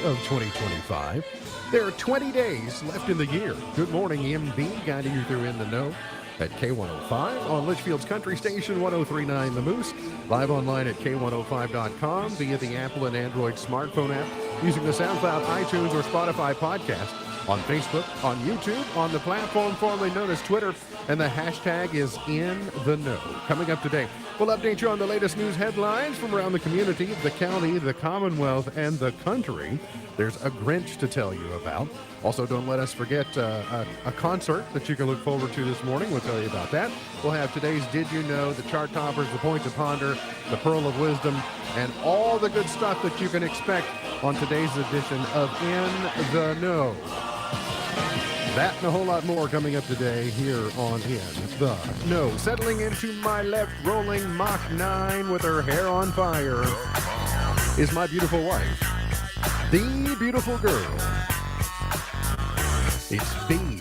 of 2025. There are 20 days left in the year. Good morning, MB, guiding you through In the Know at K105 on Litchfield's Country Station 1039 The Moose. Live online at K105.com via the Apple and Android smartphone app using the SoundCloud, iTunes, or Spotify podcast. On Facebook, on YouTube, on the platform formerly known as Twitter, and the hashtag is In the Know. Coming up today, we'll update you on the latest news headlines from around the community, the county, the Commonwealth, and the country. There's a Grinch to tell you about. Also, don't let us forget a concert that you can look forward to this morning. We'll tell you about that. We'll have today's Did You Know, the Chart Toppers, the Point to Ponder, the Pearl of Wisdom, and all the good stuff that you can expect on today's edition of In the Know. That and a whole lot more coming up today here on In the Know. Settling into my left, rolling Mach 9 with her hair on fire, is my beautiful wife, the beautiful girl. It's Beej.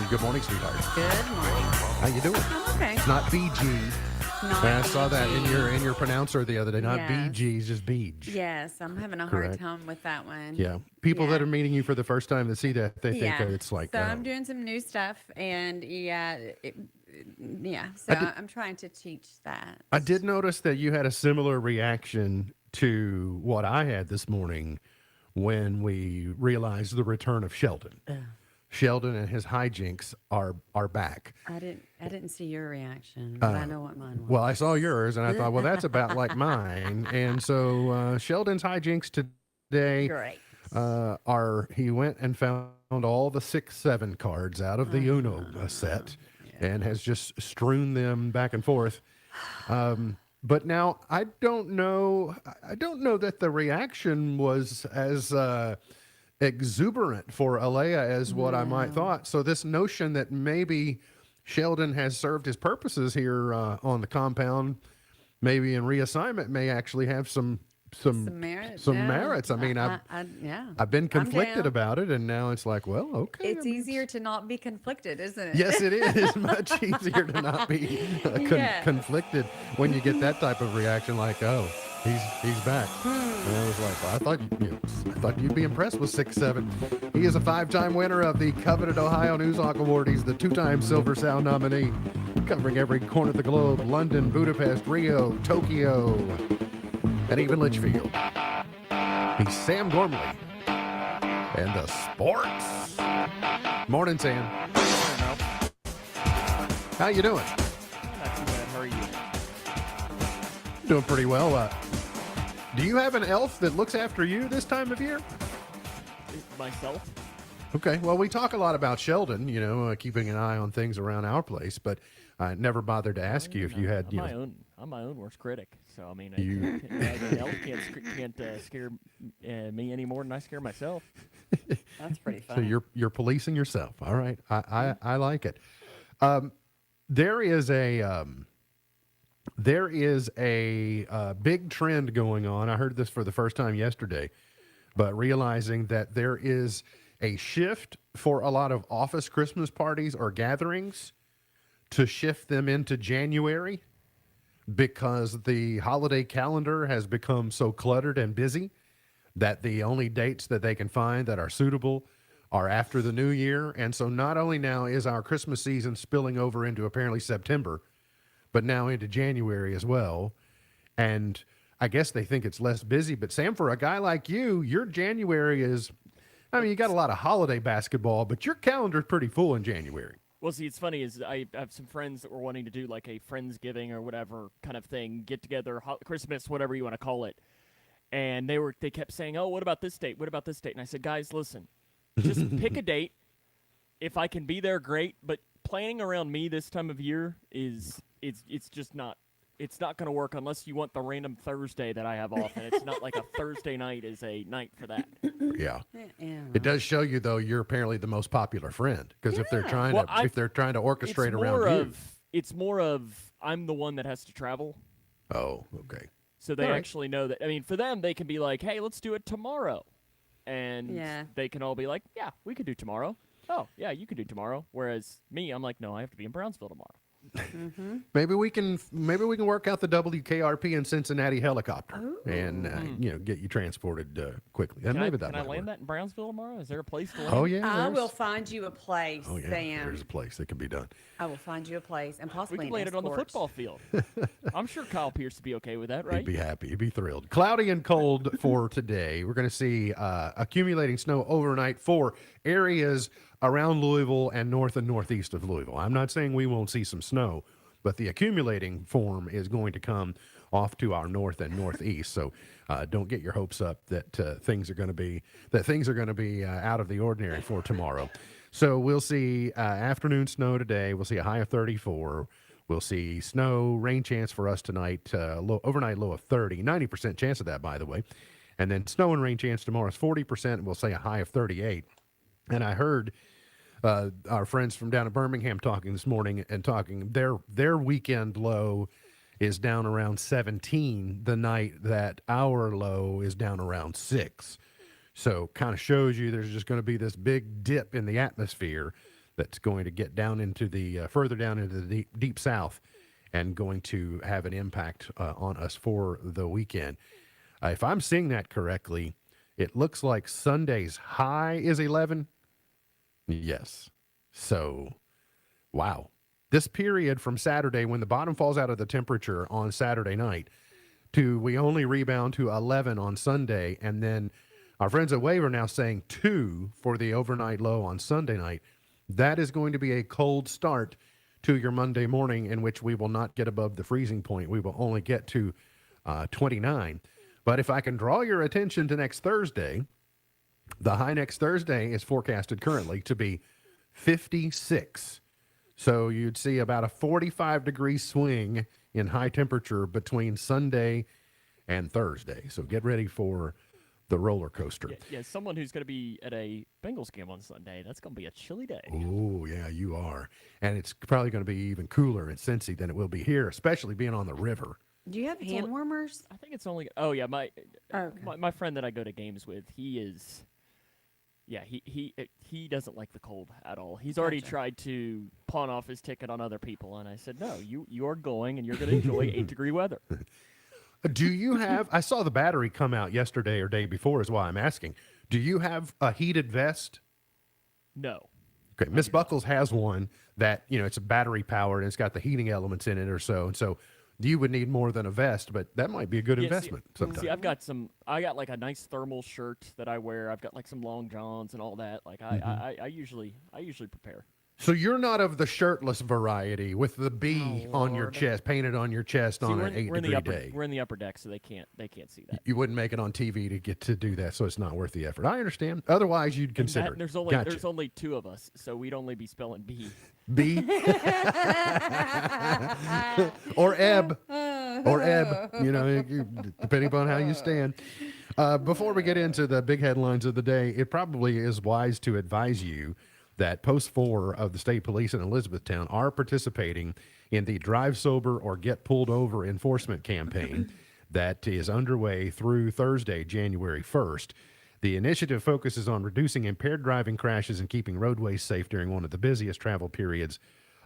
Good morning, sweetheart. Good morning. How you doing? I'm okay. It's not BG. I saw that in your pronouncer the other day. Not Yes. BG, it's just Beej. Yes, I'm having a Correct. hard time with that one. Yeah. People Yeah. that are meeting you for the first time that see that, they think that it's like... So I'm doing some new stuff, and so I'm trying to teach that. I did notice that you had a similar reaction to what I had this morning when we realized the return of Sheldon. Sheldon and his hijinks are back. I didn't see your reaction, but I know what mine was. Well, I saw yours, and I thought, well, that's about like mine. And so Sheldon's hijinks today Great. he went and found all the 6-7 cards out of the Uno set and has just strewn them back and forth. But now I don't know that the reaction was as exuberant for Alea as what I might thought. So this notion that maybe Sheldon has served his purposes here on the compound, maybe in reassignment, may actually have some merits. merits. I mean, I've been conflicted about it, and now it's like, well, okay. It's easier to not be conflicted, isn't it? Yes, it is. It's much easier to not be conflicted when you get that type of reaction, like, oh, he's back. And I was like, well, I thought you'd be impressed with 6-7. He is a 5-time winner of the coveted Ohio Newshawk Award. He's the 2-time Silver Sound nominee, covering every corner of the globe: London, Budapest, Rio, Tokyo, and even Litchfield. He's Sam Gormley and the sports. Morning, Sam. How you doing? Not too bad. How are you? Doing pretty well. Do you have an elf that looks after you this time of year? Myself? Okay, well, we talk a lot about Sheldon, keeping an eye on things around our place, but I never bothered to ask you if you had, I'm my own worst critic. So, I mean, an elf can't scare me any more than I scare myself. That's pretty So fun. you're policing yourself. All right, I like it. There is a big trend going on. I heard this for the first time yesterday, but realizing that there is a shift for a lot of office Christmas parties or gatherings to shift them into January because the holiday calendar has become so cluttered and busy that the only dates that they can find that are suitable are after the new year. And so not only now is our Christmas season spilling over into apparently September, but now into January as well. And I guess they think it's less busy. But Sam, for a guy like you, your January is, you got a lot of holiday basketball, but your calendar's pretty full in January. Well, see, it's funny is I have some friends that were wanting to do like a Friendsgiving or whatever kind of thing, get together, Christmas, whatever you want to call it. And they kept saying, oh, what about this date? What about this date? And I said, guys, listen, just pick a date. If I can be there, great. But planning around me this time of year it's just not. It's not going to work unless you want the random Thursday that I have off, and it's not like a Thursday night is a night for that. Yeah. Yeah. It does show you, though, you're apparently the most popular friend, because if they're trying to orchestrate around you. It's more of I'm the one that has to travel. Oh, okay. So they actually know that. I mean, for them, they can be like, hey, let's do it tomorrow. And they can all be like, yeah, we could do tomorrow. Oh, yeah, you could do tomorrow. Whereas me, I'm like, no, I have to be in Brownsville tomorrow. maybe we can work out the WKRP and Cincinnati helicopter and get you transported quickly. And maybe that can I might land work. that in Brownsville tomorrow? Is there a place to land? Oh yeah, I there's- will find you a place, Oh yeah, Sam. there's a place that can be done. I will find you a place and We possibly can land it on the escort. football field. I'm sure Kyle Pierce would be okay with that, right? He'd be happy. He'd be thrilled. Cloudy and cold for today. We're going to see accumulating snow overnight for areas around Louisville and north and northeast of Louisville. I'm not saying we won't see some snow, but the accumulating form is going to come off to our north and northeast. So don't get your hopes up that things are going to be out of the ordinary for tomorrow. So we'll see afternoon snow today. We'll see a high of 34. We'll see snow, rain chance for us tonight, overnight low of 30, 90% chance of that, by the way. And then snow and rain chance tomorrow is 40%, and we'll say a high of 38. And I heard our friends from down at Birmingham talking this morning and talking their weekend low is down around 17 the night that our low is down around 6. So kind of shows you there's just going to be this big dip in the atmosphere that's going to get down into the further down into the deep south and going to have an impact on us for the weekend. If I'm seeing that correctly, it looks like Sunday's high is 11. Yes. So, wow. This period from Saturday, when the bottom falls out of the temperature on Saturday night, to we only rebound to 11 on Sunday, and then our friends at Wave are now saying 2 for the overnight low on Sunday night. That is going to be a cold start to your Monday morning, in which we will not get above the freezing point. We will only get to 29. But if I can draw your attention to next Thursday, the high next Thursday is forecasted currently to be 56. So you'd see about a 45-degree swing in high temperature between Sunday and Thursday. So get ready for the roller coaster. Yeah, someone who's going to be at a Bengals game on Sunday, that's going to be a chilly day. Oh, yeah, you are. And it's probably going to be even cooler in Cincy than it will be here, especially being on the river. Do you have hand warmers? I think it's only. Oh yeah, my Okay. my friend that I go to games with, he is. Yeah, he doesn't like the cold at all. He's already tried to pawn off his ticket on other people, and I said, no, you are going, and you're going to enjoy 8-degree weather. Do you have? I saw the battery come out yesterday or day before, is why I'm asking. Do you have a heated vest? No. Okay, Miss Buckles has one that it's a battery powered and it's got the heating elements in it or so, and so. You would need more than a vest, but that might be a good investment sometime. See, I got like a nice thermal shirt that I wear. I've got like some long johns and all that. Like I usually prepare. So you're not of the shirtless variety with the B on your chest, painted on your chest on an 8-degree day. We're in the upper deck, so they can't see that. You wouldn't make it on TV to get to do that, so it's not worth the effort. I understand. Otherwise, you'd consider it. There's only 2 of us, so we'd only be spelling B. B or ebb, depending upon how you stand. Before we get into the big headlines of the day, it probably is wise to advise you that Post 4 of the State Police in Elizabethtown are participating in the Drive Sober or Get Pulled Over enforcement campaign that is underway through Thursday, January 1st. The initiative focuses on reducing impaired driving crashes and keeping roadways safe during one of the busiest travel periods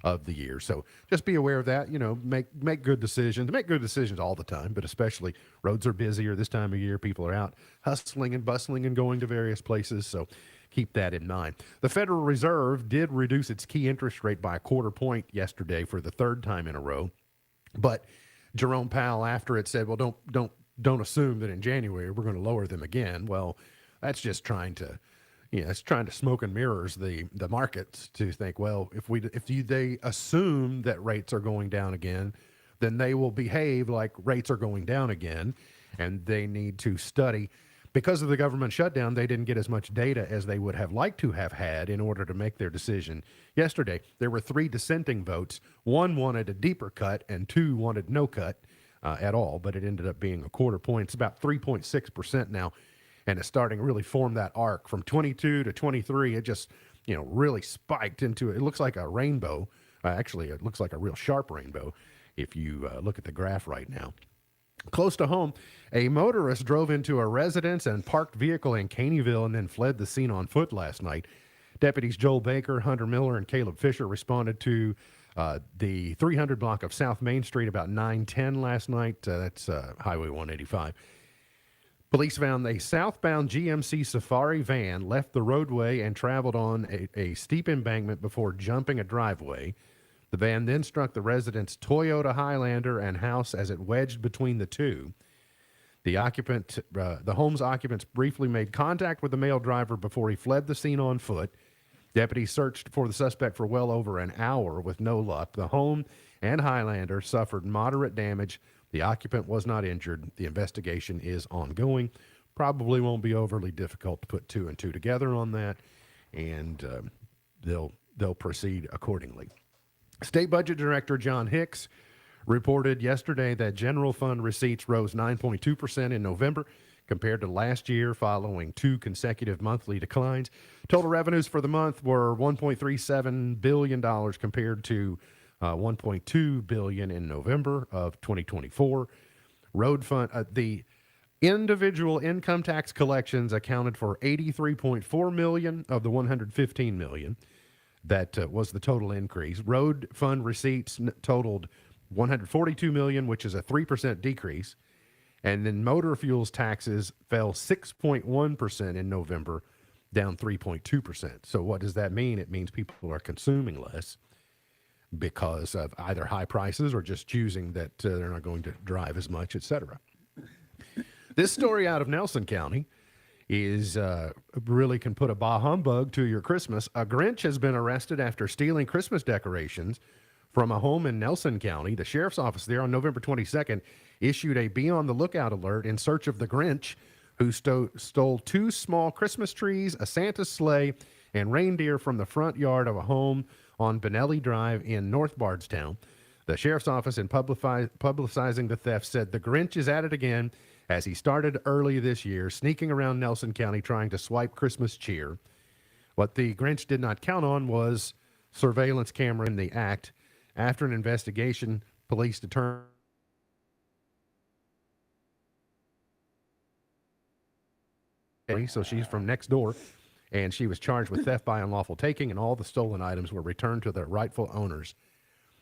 of the year. So just be aware of that. Make good decisions. Make good decisions all the time, but especially roads are busier this time of year. People are out hustling and bustling and going to various places. So keep that in mind. The Federal Reserve did reduce its key interest rate by a quarter point yesterday for the 3rd time in a row. But Jerome Powell, after it, said, well, don't assume that in January we're going to lower them again. Well, that's just trying to, it's trying to smoke and mirrors the markets to think, well, if they assume that rates are going down again, then they will behave like rates are going down again, and they need to study. Because of the government shutdown, they didn't get as much data as they would have liked to have had in order to make their decision. Yesterday, there were 3 dissenting votes. 1 wanted a deeper cut, and 2 wanted no cut at all, but it ended up being a quarter point. It's about 3.6% now. And it's starting to really form that arc from 22 to 23. It just, really spiked into it. It looks like a rainbow. Actually, it looks like a real sharp rainbow if you look at the graph right now. Close to home, a motorist drove into a residence and parked vehicle in Caneyville and then fled the scene on foot last night. Deputies Joel Baker, Hunter Miller, and Caleb Fisher responded to The 300 block of South Main Street about 9:10 last night. That's Highway 185. Police found a southbound GMC Safari van left the roadway and traveled on a steep embankment before jumping a driveway. The van then struck the resident's Toyota Highlander and house as it wedged between the two. The home's occupants briefly made contact with the male driver before he fled the scene on foot. Deputies searched for the suspect for well over an hour with no luck. The home and Highlander suffered moderate damage. The occupant was not injured. The investigation is ongoing. Probably won't be overly difficult to put two and two together on that, and they'll proceed accordingly. State Budget Director John Hicks reported yesterday that general fund receipts rose 9.2% in November compared to last year, following two consecutive monthly declines. Total revenues for the month were $1.37 billion compared to $1.2 billion in November of 2024. Road fund, the individual income tax collections accounted for $83.4 million of the $115 million. That was the total increase. Road fund receipts totaled $142 million, which is a 3% decrease. And then motor fuels taxes fell 6.1% in November, down 3.2%. So what does that mean? It means people are consuming less because of either high prices or just choosing that they're not going to drive as much, etc. This story out of Nelson County is really can put a bah humbug to your Christmas. A Grinch has been arrested after stealing Christmas decorations from a home in Nelson County. The sheriff's office there on November 22nd issued a be on the lookout alert in search of the Grinch, who stole two small Christmas trees, a Santa sleigh, and reindeer from the front yard of a home on Benelli Drive in North Bardstown. The sheriff's office, in publicizing the theft, said the Grinch is at it again, as he started early this year, sneaking around Nelson County trying to swipe Christmas cheer. What the Grinch did not count on was surveillance camera in the act. After an investigation, police determined so she's from next door, and she was charged with theft by unlawful taking, and all the stolen items were returned to their rightful owners.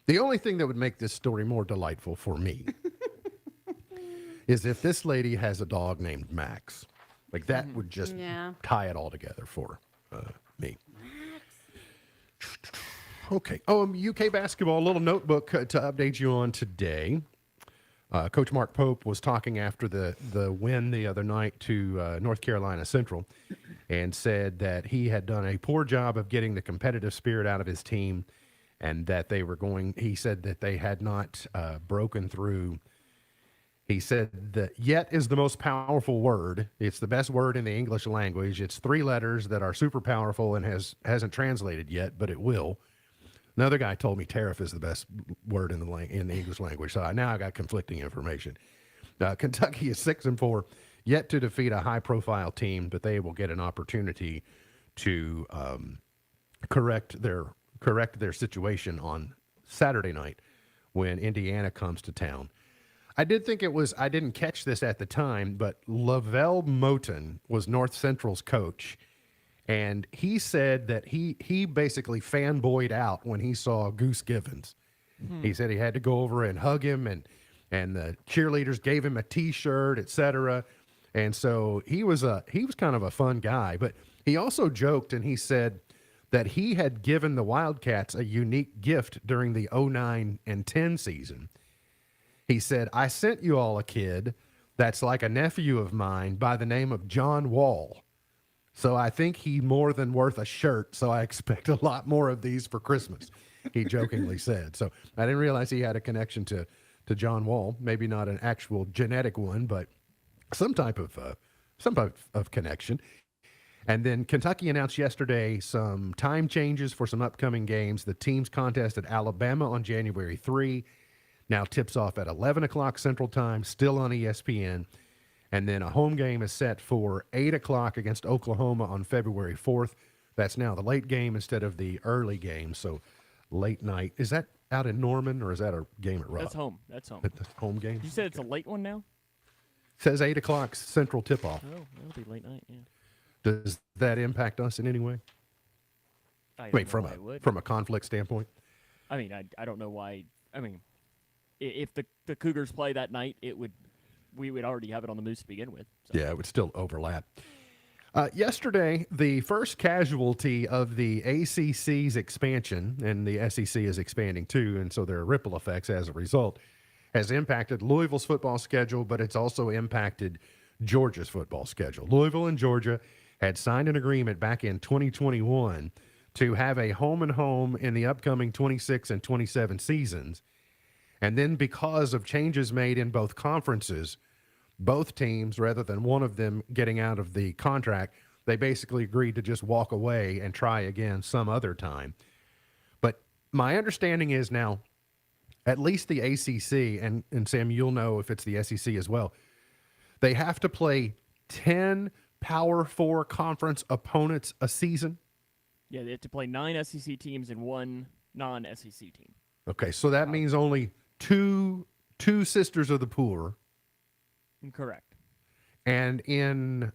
The only thing that would make this story more delightful for me is if this lady has a dog named Max. Like, that would just tie it all together for me. Okay. UK basketball, a little notebook to update you on today. Coach Mark Pope was talking after the win the other night to North Carolina Central and said that he had done a poor job of getting the competitive spirit out of his team, and that he said that they had not broken through. He said that yet is the most powerful word. It's the best word in the English language. It's three letters that are super powerful and hasn't translated yet, but it will. Another guy told me tariff is the best word in the English language. So now I got conflicting information. Kentucky is 6-4, yet to defeat a high-profile team, but they will get an opportunity to correct their situation on Saturday night when Indiana comes to town. I didn't catch this at the time, but Lavelle Moton was North Central's coach. And he said that he basically fanboyed out when he saw Goose Givens. He said he had to go over and hug him, and the cheerleaders gave him a T-shirt, etc. And so he was kind of a fun guy. But he also joked, and he said that he had given the Wildcats a unique gift during the 09 and 10 season. He said, "I sent you all a kid that's like a nephew of mine by the name of John Wall. So I think he's more than worth a shirt, so I expect a lot more of these for Christmas," he jokingly said. So I didn't realize he had a connection to John Wall. Maybe not an actual genetic one, but some type of connection. And then Kentucky announced yesterday some time changes for some upcoming games. The team's contest at Alabama on January 3 now tips off at 11 o'clock Central Time, still on ESPN. And then a home game is set for 8 o'clock against Oklahoma on February 4th. That's now the late game instead of the early game. So late night. Is that out in Norman, or is that a game at Rock? That's home. That's home. That's home game? You said it's a late one now? Says 8 o'clock Central tip-off. Oh, that'll be late night, yeah. Does that impact us in any way? I Wait, don't know why it would. from a conflict standpoint? I mean, I don't know why. I mean, if the Cougars play that night, we would already have it on the Moose to begin with. So. Yeah, it would still overlap. Yesterday, the first casualty of the ACC's expansion, and the SEC is expanding too, and so there are ripple effects as a result, has impacted Louisville's football schedule, but it's also impacted Georgia's football schedule. Louisville and Georgia had signed an agreement back in 2021 to have a home-and-home in the upcoming 26 and 27 seasons. And then because of changes made in both conferences, both teams, rather than one of them getting out of the contract, they basically agreed to just walk away and try again some other time. But my understanding is now, at least the ACC, and Sam, you'll know if it's the SEC as well, they have to play 10 Power 4 conference opponents a season. Yeah, they have to play 9 SEC teams and 1 non-SEC team. Okay, so that means only two Sisters of the Poor. Correct. And in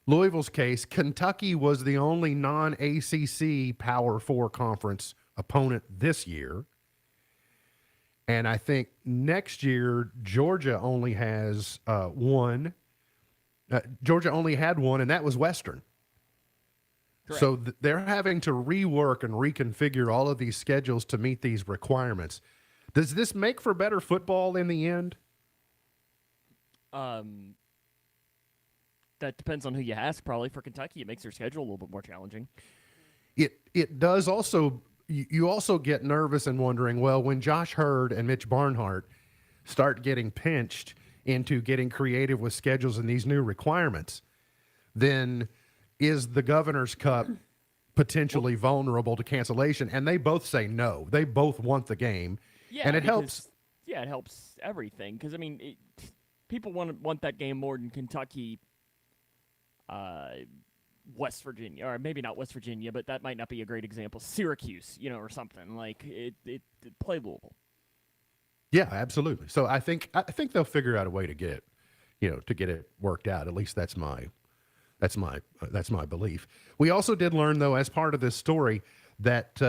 Louisville's case, Kentucky was the only non-ACC Power 4 conference opponent this year. And I think next year, Georgia only has one. Georgia only had one, and that was Western. Correct. So they're having to rework and reconfigure all of these schedules to meet these requirements. Does this make for better football in the end? That depends on who you ask. Probably for Kentucky, it makes their schedule a little bit more challenging. It does also. You also get nervous and wondering, well, when Josh Hurd and Mitch Barnhart start getting pinched into getting creative with schedules and these new requirements, then is the Governor's Cup potentially vulnerable to cancellation? And they both say no. They both want the game, and it helps. Yeah, it helps everything because I mean, people want that game more than Kentucky, West Virginia, or maybe not West Virginia, but that might not be a great example. Syracuse, or something like it play Louisville. Yeah, absolutely. So I think they'll figure out a way to get it worked out. At least that's my belief. We also did learn, though, as part of this story, that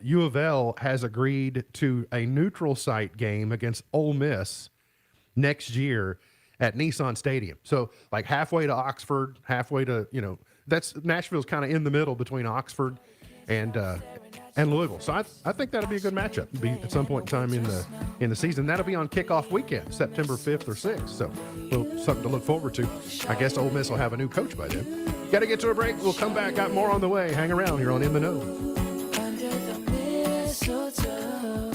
U of L has agreed to a neutral site game against Ole Miss next year at Nissan Stadium. So like halfway to Oxford, halfway to, that's Nashville's kind of in the middle between Oxford and Louisville. So I think that'll be a good matchup. Be at some point in time in the season. That'll be on kickoff weekend, September 5th or 6th. So something to look forward to. I guess Ole Miss will have a new coach by then. Got to get to a break. We'll come back. Got more on the way. Hang around here on In the Know. Under the mistletoe,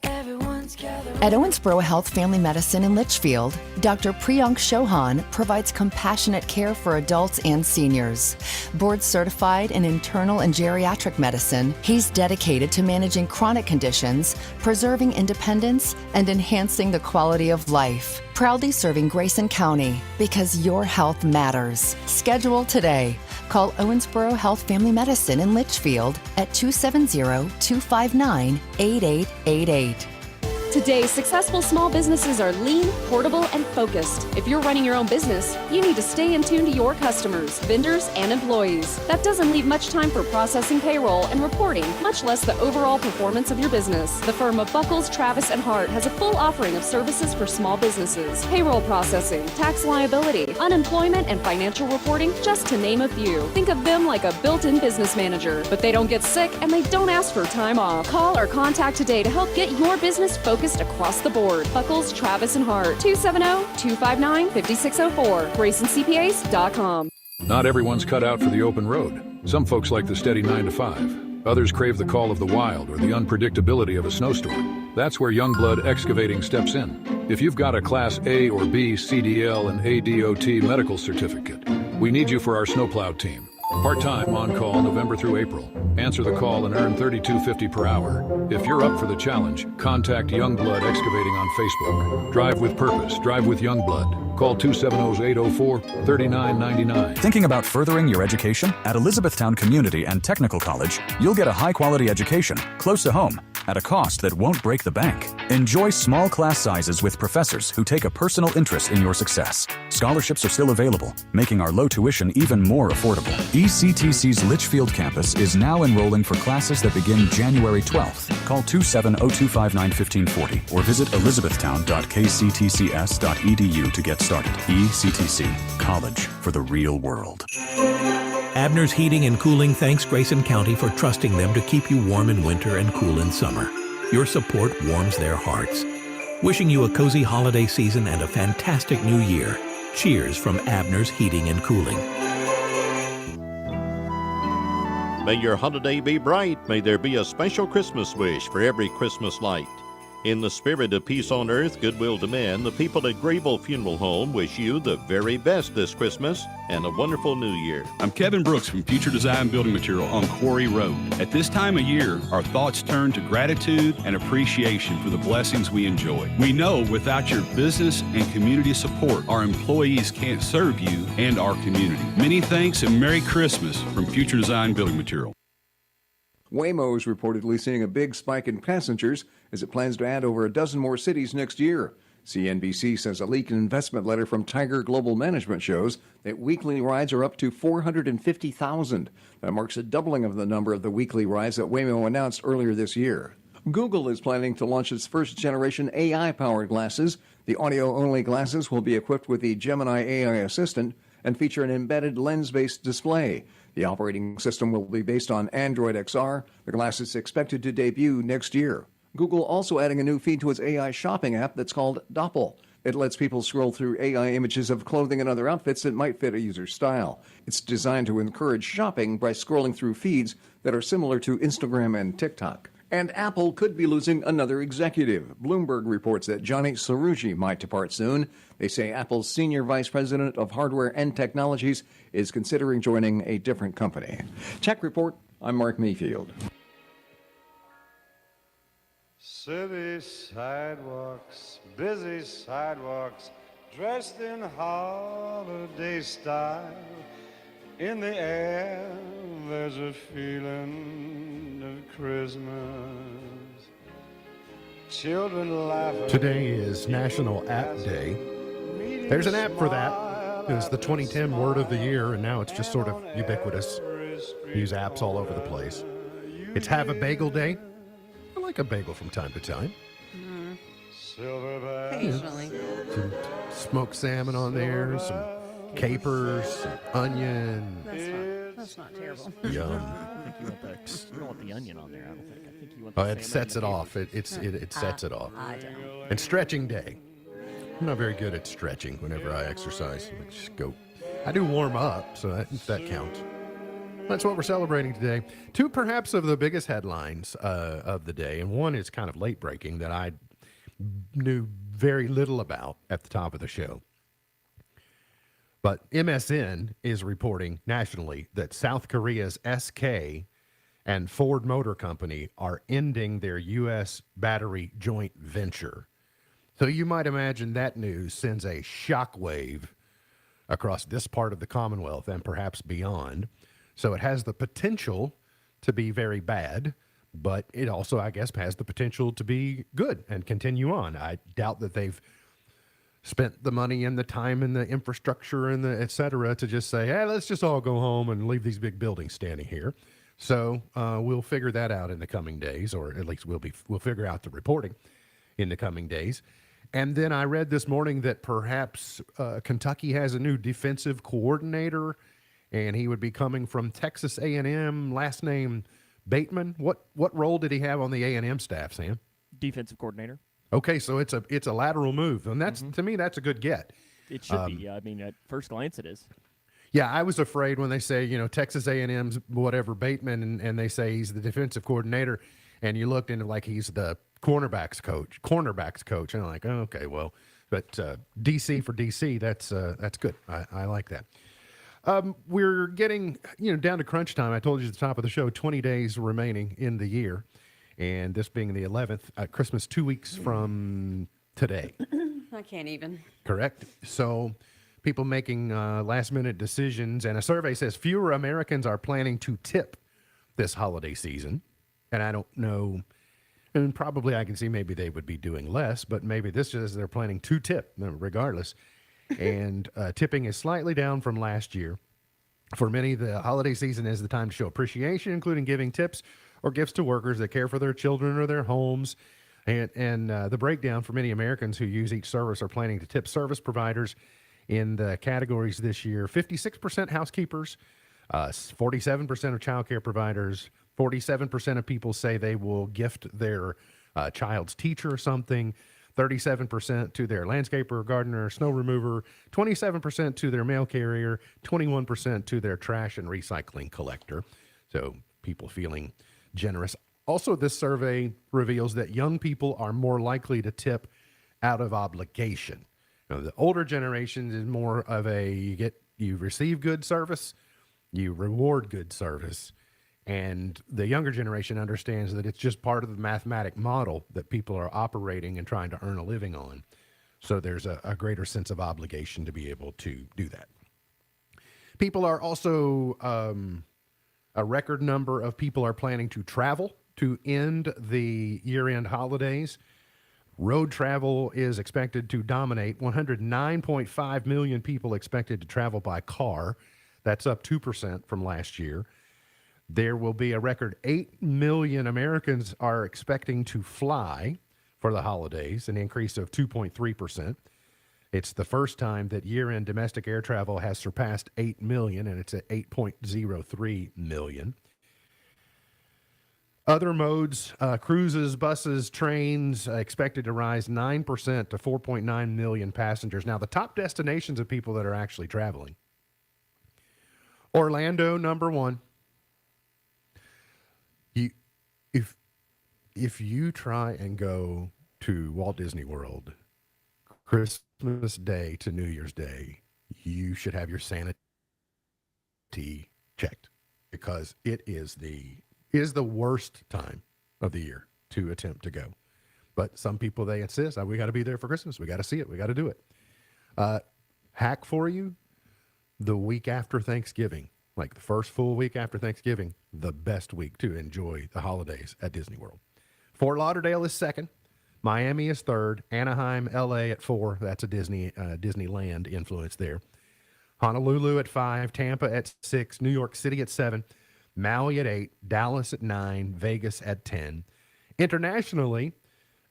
everyone's gathered. At Owensboro Health Family Medicine in Litchfield, Dr. Priyank Chauhan provides compassionate care for adults and seniors. Board certified in internal and geriatric medicine, he's dedicated to managing chronic conditions, preserving independence, and enhancing the quality of life. Proudly serving Grayson County because your health matters. Schedule today. Call Owensboro Health Family Medicine in Litchfield at 270-259-8888. Today, successful small businesses are lean, portable, and focused. If you're running your own business, you need to stay in tune to your customers, vendors, and employees. That doesn't leave much time for processing payroll and reporting, much less the overall performance of your business. The firm of Buckles, Travis, and Hart has a full offering of services for small businesses. Payroll processing, tax liability, unemployment, and financial reporting, just to name a few. Think of them like a built-in business manager, but they don't get sick and they don't ask for time off. Call or contact today to help get your business focused across the board. Buckles, Travis, and Hart, 270-259-5604, GraysonCPAs.com. Not everyone's cut out for the open road. Some folks like the steady 9 to 5. Others crave the call of the wild or the unpredictability of a snowstorm. That's where Youngblood Excavating steps in. If you've got a Class A or B CDL and ADOT medical certificate, we need you for our snowplow team. Part-time, on-call, November through April. Answer the call and earn $32.50 per hour. If you're up for the challenge, contact Youngblood Excavating on Facebook. Drive with purpose. Drive with Youngblood. Call 270-804-3999. Thinking about furthering your education? At Elizabethtown Community and Technical College, you'll get a high-quality education close to home. at a cost that won't break the bank. Enjoy small class sizes with professors who take a personal interest in your success. Scholarships are still available, making our low tuition even more affordable. ECTC's Litchfield campus is now enrolling for classes that begin January 12th. Call 270-259-1540 or visit elizabethtown.kctcs.edu to get started. ECTC, college for the real world. Abner's Heating and Cooling thanks Grayson County for trusting them to keep you warm in winter and cool in summer. Your support warms their hearts. Wishing you a cozy holiday season and a fantastic new year. Cheers from Abner's Heating and Cooling. May your holiday be bright. May there be a special Christmas wish for every Christmas light. In the spirit of peace on earth, goodwill to men, the people at Grayville Funeral Home wish you the very best this Christmas and a wonderful new year. I'm Kevin Brooks from Future Design Building Material on Quarry Road. At this time of year, our thoughts turn to gratitude and appreciation for the blessings we enjoy. We know without your business and community support, our employees can't serve you and our community. Many thanks and Merry Christmas from Future Design Building Material. Waymo is reportedly seeing a big spike in passengers as it plans to add over a dozen more cities next year. CNBC says a leaked investment letter from Tiger Global Management shows that weekly rides are up to 450,000. That marks a doubling of the number of the weekly rides that Waymo announced earlier this year. Google is planning to launch its first-generation AI-powered glasses. The audio-only glasses will be equipped with the Gemini AI assistant and feature an embedded lens-based display. The operating system will be based on Android XR. The glass is expected to debut next year. Google also adding a new feed to its AI shopping app that's called Doppel. It lets people scroll through AI images of clothing and other outfits that might fit a user's style. It's designed to encourage shopping by scrolling through feeds that are similar to Instagram and TikTok. And Apple could be losing another executive. Bloomberg reports that Johnny Sarugi might depart soon. They say Apple's senior vice president of hardware and technologies is considering joining a different company. Tech Report, I'm Mark Mayfield. City sidewalks, busy sidewalks, dressed in holiday style. In the air, there's a feeling of Christmas. Children laughing. Today is National App Day. There's an app for that. It was the 2010 word of the year, and now it's just sort of ubiquitous. Use apps all over the place. It's Have a Bagel Day. I like a bagel from time to time. Occasionally. Some smoked salmon on there, some capers, some onion. That's not terrible. Yum. I don't think you want the onion on there. I don't think. I think you want. Oh, The it sets it off. It sets it off. I don't. And stretching day. I'm not very good at stretching whenever I exercise. I just go. I do warm up, so that counts. That's what we're celebrating today. Two, perhaps, of the biggest headlines of the day, and one is kind of late breaking that I knew very little about at the top of the show. But MSN is reporting nationally that South Korea's SK and Ford Motor Company are ending their U.S. battery joint venture. So you might imagine that news sends a shockwave across this part of the Commonwealth and perhaps beyond. So it has the potential to be very bad, but it also, I guess, has the potential to be good and continue on. I doubt that they've spent the money and the time and the infrastructure and the et cetera to just say, hey, let's just all go home and leave these big buildings standing here. So we'll figure that out in the coming days, or at least we'll figure out the reporting in the coming days. And then I read this morning that perhaps Kentucky has a new defensive coordinator, and he would be coming from Texas A&M, last name Bateman. What role did he have on the A&M staff, Sam? Defensive coordinator. Okay, so it's a lateral move, and that's to me that's a good get. It should be. Yeah, I mean, at first glance, it is. Yeah, I was afraid when they say Texas A&M's whatever Bateman, and they say he's the defensive coordinator, and you looked into like he's the cornerbacks coach, and I'm like, oh, okay, well, but DC for DC, that's good. I like that. We're getting down to crunch time. I told you at the top of the show, 20 days remaining in the year, and this being the 11th, Christmas 2 weeks from today. I can't even. Correct. So people making last-minute decisions, and a survey says fewer Americans are planning to tip this holiday season, and I don't know. And probably I can see maybe they would be doing less, but maybe this is they're planning to tip regardless. And tipping is slightly down from last year. For many, the holiday season is the time to show appreciation, including giving tips or gifts to workers that care for their children or their homes. And the breakdown for many Americans who use each service are planning to tip service providers in the categories this year. 56% housekeepers, 47% of childcare providers, 47% of people say they will gift their child's teacher something, 37% to their landscaper, gardener, snow remover, 27% to their mail carrier, 21% to their trash and recycling collector. So people feeling generous. Also, this survey reveals that young people are more likely to tip out of obligation. Now, the older generations is more of you receive good service, you reward good service. And the younger generation understands that it's just part of the mathematic model that people are operating and trying to earn a living on. So there's a greater sense of obligation to be able to do that. People are also, a record number of people are planning to travel to end the year-end holidays. Road travel is expected to dominate. 109.5 million people expected to travel by car. That's up 2% from last year. There will be a record 8 million Americans are expecting to fly for the holidays, an increase of 2.3%. It's the first time that year-end domestic air travel has surpassed 8 million, and it's at 8.03 million. Other modes, cruises, buses, trains, expected to rise 9% to 4.9 million passengers. Now, the top destinations of people that are actually traveling. Orlando, number one. If you try and go to Walt Disney World Christmas Day to New Year's Day, you should have your sanity checked, because it is the worst time of the year to attempt to go. But some people, they insist, we got to be there for Christmas. We got to see it. We got to do it. Hack for you, the week after Thanksgiving, like the first full week after Thanksgiving, the best week to enjoy the holidays at Disney World. Fort Lauderdale is second. Miami is third. Anaheim, LA at 4. That's a Disneyland influence there. Honolulu at 5. Tampa at 6. New York City at 7. Maui at 8. Dallas at 9. Vegas at 10. Internationally,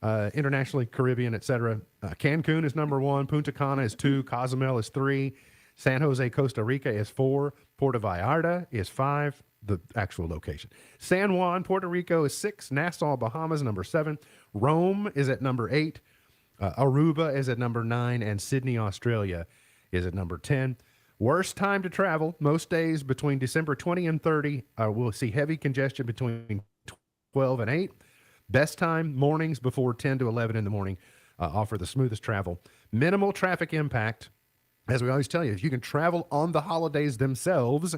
Caribbean, etc. Cancun is number 1. Punta Cana is 2. Cozumel is 3. San Jose, Costa Rica is 4. Puerto Vallarta is 5. The actual location. San Juan, Puerto Rico is 6. Nassau, Bahamas, number 7. Rome is at number 8. Aruba is at number 9. And Sydney, Australia is at number 10. Worst time to travel, most days between December 20 and 30. We'll see heavy congestion between 12 and 8. Best time, mornings before 10 to 11 in the morning, offer the smoothest travel. Minimal traffic impact. As we always tell you, if you can travel on the holidays themselves,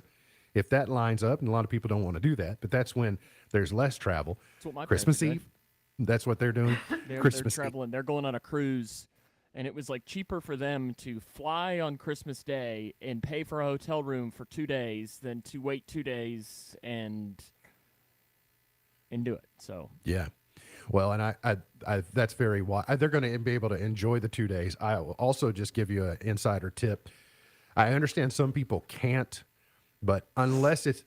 if that lines up, and a lot of people don't want to do that, but that's when there's less travel. That's what my Christmas parents Eve, that's what they're doing. They're Christmas traveling. They're going on a cruise, and it was like cheaper for them to fly on Christmas Day and pay for a hotel room for 2 days than to wait 2 days and do it. So yeah. Well, and I that's very wise. They're going to be able to enjoy the 2 days. I will also just give you an insider tip. I understand some people can't, but unless it's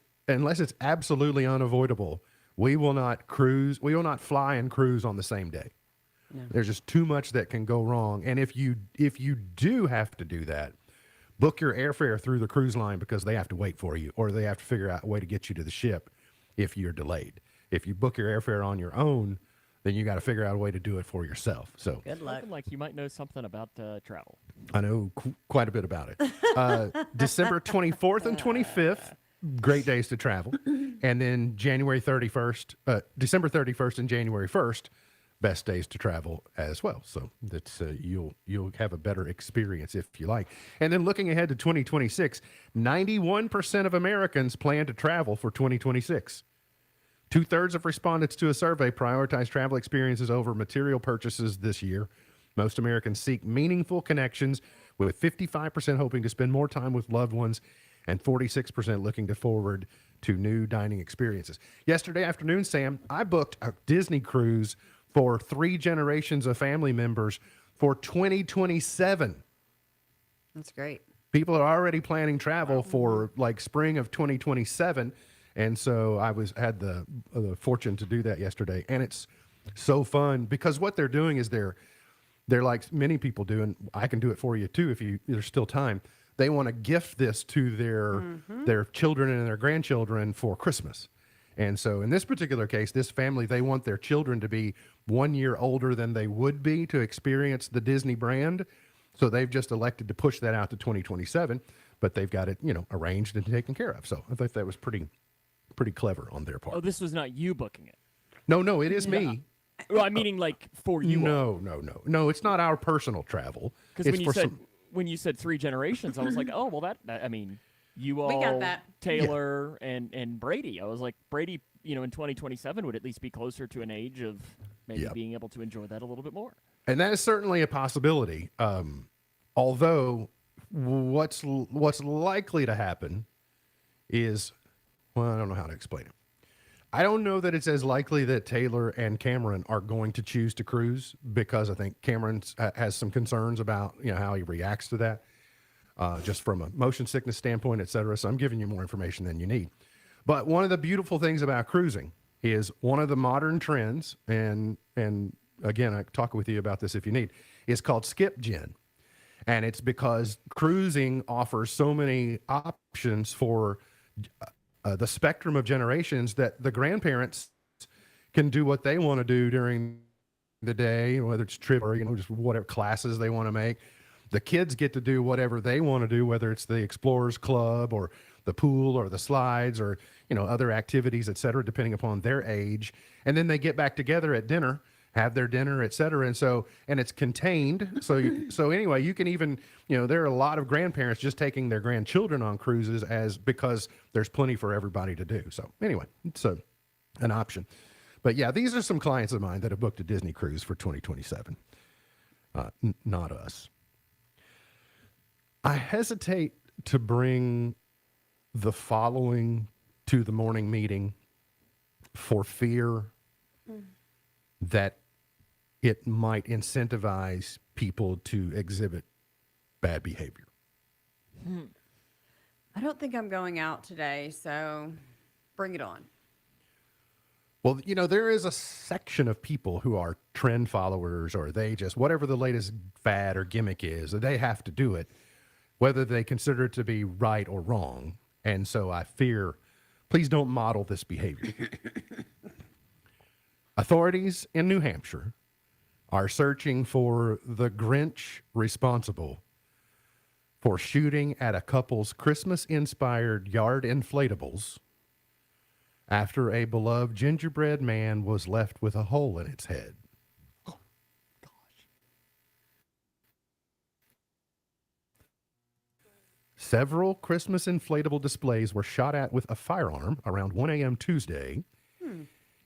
absolutely unavoidable, we will not cruise. We will not fly and cruise on the same day. No. There's just too much that can go wrong. And if you do have to do that, book your airfare through the cruise line, because they have to wait for you, or they have to figure out a way to get you to the ship if you're delayed. If you book your airfare on your own, then you got to figure out a way to do it for yourself. So good luck. Like you might know something about travel. I know quite a bit about it. December 24th and 25th, great days to travel. And then December 31st and January 1st, best days to travel as well. So that's you'll have a better experience if you like. And then looking ahead to 2026, 91% of Americans plan to travel for 2026. 2/3 of respondents to a survey prioritize travel experiences over material purchases this year. Most Americans seek meaningful connections with 55% hoping to spend more time with loved ones and 46% looking forward to new dining experiences. Yesterday afternoon, Sam, I booked a Disney cruise for 3 generations of family members for 2027. That's great. People are already planning travel for like spring of 2027. And so I had the fortune to do that yesterday. And it's so fun because what they're doing is they're like many people do, and I can do it for you too if there's still time. They want to gift this to their children and their grandchildren for Christmas. And so in this particular case, this family, they want their children to be 1 year older than they would be to experience the Disney brand. So they've just elected to push that out to 2027, but they've got it, arranged and taken care of. So I thought that was pretty clever on their part. Oh, this was not you booking it. No, it is me. Well, I'm meaning like for you. No, it's not our personal travel. Because when you said 3 generations, I was like, oh, well, I mean, you all, we got that. Taylor and Brady. I was like, Brady, in 2027 would at least be closer to an age of maybe being able to enjoy that a little bit more. And that is certainly a possibility. Although what's likely to happen is, well, I don't know how to explain it. I don't know that it's as likely that Taylor and Cameron are going to choose to cruise, because I think Cameron has some concerns about how he reacts to that, just from a motion sickness standpoint, et cetera. So I'm giving you more information than you need. But one of the beautiful things about cruising is one of the modern trends, and again, I can talk with you about this if you need, is called skip gen. And it's because cruising offers so many options for the spectrum of generations that the grandparents can do what they want to do during the day, whether it's trip or just whatever classes they want to make. The kids get to do whatever they want to do, whether it's the Explorers Club or the pool or the slides or other activities, et cetera, depending upon their age. And then they get back together at dinner, have their dinner, et cetera. And it's contained. So anyway, you can even, there are a lot of grandparents just taking their grandchildren on cruises because there's plenty for everybody to do. So anyway, it's an option. But yeah, these are some clients of mine that have booked a Disney cruise for 2027. Not us. I hesitate to bring the following to the morning meeting for fear that it might incentivize people to exhibit bad behavior. I don't think I'm going out today, so bring it on. Well, there is a section of people who are trend followers, or they just, whatever the latest fad or gimmick is, they have to do it, whether they consider it to be right or wrong. And so I fear, please don't model this behavior. Authorities in New Hampshire are searching for the Grinch responsible for shooting at a couple's Christmas-inspired yard inflatables after a beloved gingerbread man was left with a hole in its head. Oh, gosh. Several Christmas inflatable displays were shot at with a firearm around 1 a.m. Tuesday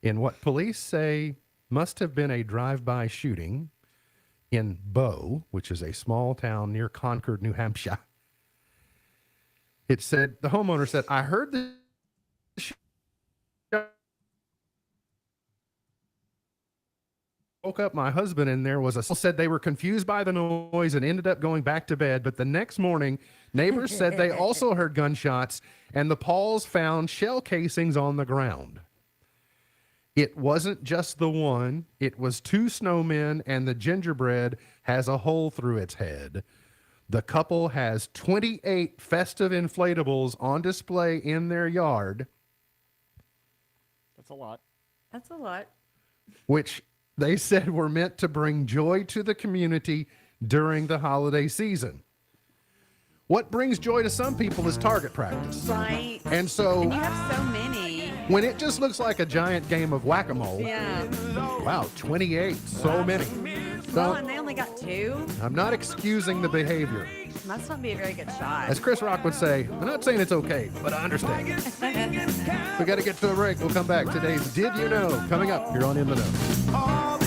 in what police say must have been a drive-by shooting in Bow, which is a small town near Concord, New Hampshire. It said, the homeowner said, I heard the woke up my husband and there was said they were confused by the noise and ended up going back to bed. But the next morning, neighbors said they also heard gunshots and the Pauls found shell casings on the ground. It wasn't just the one, it was 2 snowmen and the gingerbread has a hole through its head. The couple has 28 festive inflatables on display in their yard. That's a lot. That's a lot. Which they said were meant to bring joy to the community during the holiday season. What brings joy to some people is target practice. Right. And so... And you have so many. When it just looks like a giant game of whack-a-mole. Yeah. Wow, 28. So many. Well, and they only got 2. I'm not excusing the behavior. Must not be a very good shot. As Chris Rock would say, I'm not saying it's okay, but I understand. We got to get to a break. We'll come back. Today's Did You Know? Coming up here on In the Know.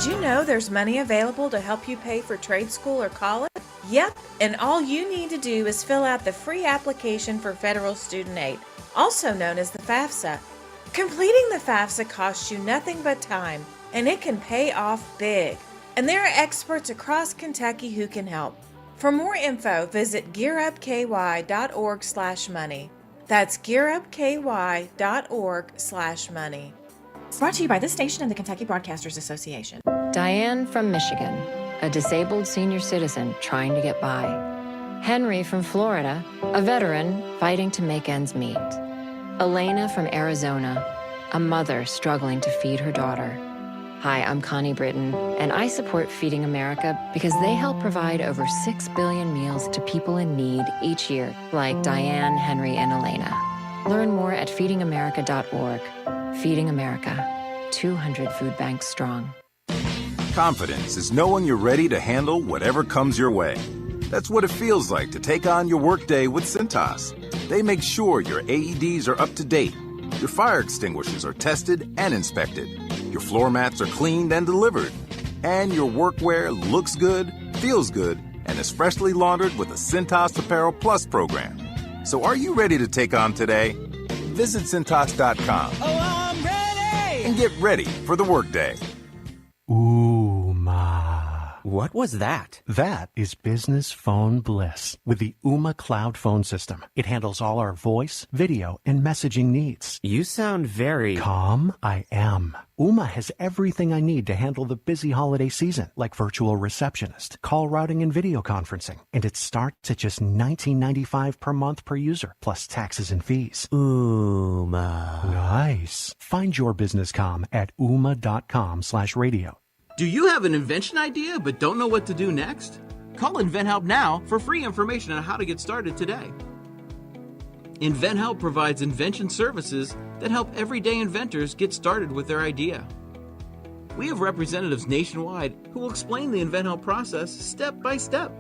Did you know there's money available to help you pay for trade school or college? Yep, and all you need to do is fill out the free application for federal student aid, also known as the FAFSA. Completing the FAFSA costs you nothing but time, and it can pay off big. And there are experts across Kentucky who can help. For more info, visit gearupky.org/money. That's gearupky.org/money. Brought to you by this station and the Kentucky Broadcasters Association. Diane from Michigan, a disabled senior citizen trying to get by. Henry from Florida, a veteran fighting to make ends meet. Elena from Arizona, a mother struggling to feed her daughter. Hi, I'm Connie Britton, and I support Feeding America because they help provide over 6 billion meals to people in need each year, like Diane, Henry, and Elena. Learn more at feedingamerica.org. Feeding America, 200 food banks strong. Confidence is knowing you're ready to handle whatever comes your way. That's what it feels like to take on your workday with Cintas. They make sure your AEDs are up to date, your fire extinguishers are tested and inspected, your floor mats are cleaned and delivered, and your workwear looks good, feels good, and is freshly laundered with a Cintas Apparel Plus program. So are you ready to take on today? Visit Cintas.com. Oh, I'm ready! And get ready for the workday. What was that? That is business phone bliss with the Ooma Cloud Phone System. It handles all our voice, video, and messaging needs. You sound very... Calm? I am. Ooma has everything I need to handle the busy holiday season, like virtual receptionist, call routing, and video conferencing. And it starts at just $19.95 per month per user, plus taxes and fees. Ooma. Nice. Find your business comm at ooma.com/radio. Do you have an invention idea but don't know what to do next? Call InventHelp now for free information on how to get started today. InventHelp provides invention services that help everyday inventors get started with their idea. We have representatives nationwide who will explain the InventHelp process step by step.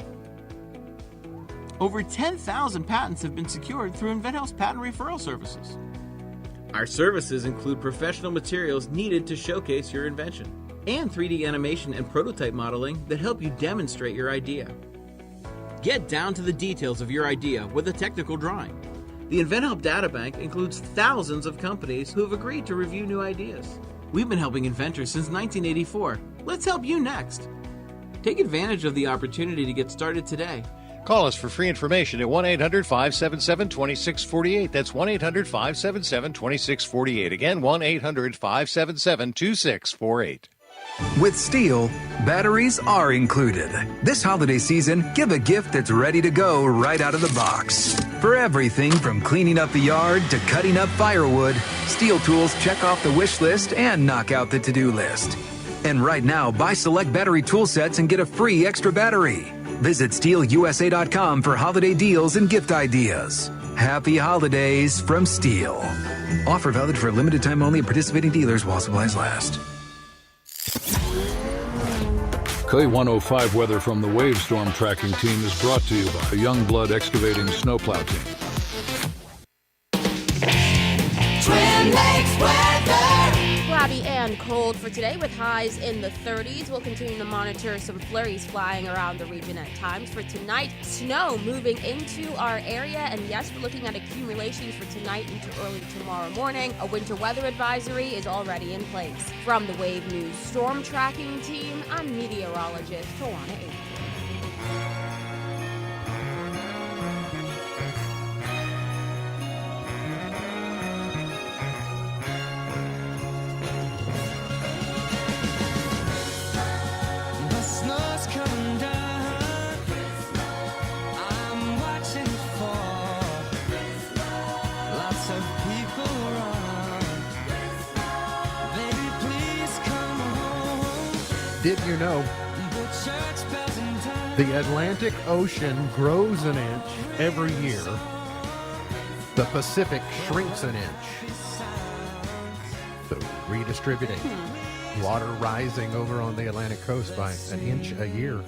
Over 10,000 patents have been secured through InventHelp's patent referral services. Our services include professional materials needed to showcase your invention, and 3D animation and prototype modeling that help you demonstrate your idea. Get down to the details of your idea with a technical drawing. The InventHelp Databank includes thousands of companies who have agreed to review new ideas. We've been helping inventors since 1984. Let's help you next. Take advantage of the opportunity to get started today. Call us for free information at 1-800-577-2648. That's 1-800-577-2648. Again, 1-800-577-2648. With Steel, batteries are included. This holiday season, give a gift that's ready to go right out of the box. For everything from cleaning up the yard to cutting up firewood, Steel tools check off the wish list and knock out the to-do list. And right now, buy select battery tool sets and get a free extra battery. Visit SteelUSA.com for holiday deals and gift ideas. Happy holidays from Steel. Offer valid for a limited time only at participating dealers while supplies last. K105 weather from the Wave Storm Tracking Team is brought to you by the Youngblood Excavating Snowplow Team. Twin Lakes weather. Cloudy and cold for today with highs in the 30s. We'll continue to monitor some flurries flying around the region at times. For tonight, snow moving into our area. And yes, we're looking at accumulations for tonight into early tomorrow morning. A winter weather advisory is already in place. From the Wave News Storm Tracking Team, I'm meteorologist Tawana Avery. Did you know the Atlantic Ocean grows an inch every year? The Pacific shrinks an inch. So redistributing. Water rising over on the Atlantic coast by an inch a year.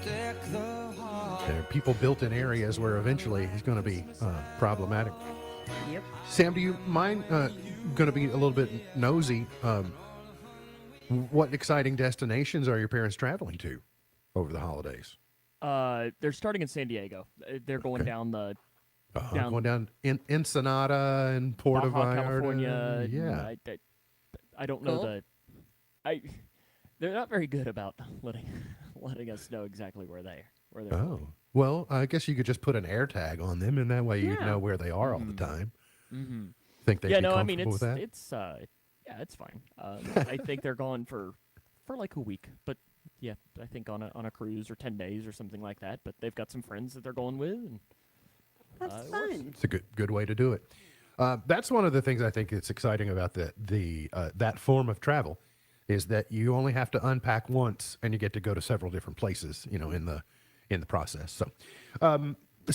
There are people built in areas where eventually it's going to be problematic. Yep. Sam, do you mind going to be a little bit nosy? What exciting destinations are your parents traveling to over the holidays? They're starting in San Diego. They're going down the Going down in Ensenada and Puerto Baja, Vallarta. California. Yeah. I don't Cool. know they're not very good about letting us know exactly where they're Oh. Well, I guess you could just put an air tag on them, and that way you'd know where they are all the time. Mm-hmm. Think they'd yeah, be no, I comfortable mean with that? it's fine. I think they're gone for like a week, but yeah, I think on a cruise or 10 days or something like that. But they've got some friends that they're going with, and That's it works. fun. It's a good way to do it. That's one of the things I think that's exciting about that form of travel, is that you only have to unpack once, and you get to go to several different places, in the process. So,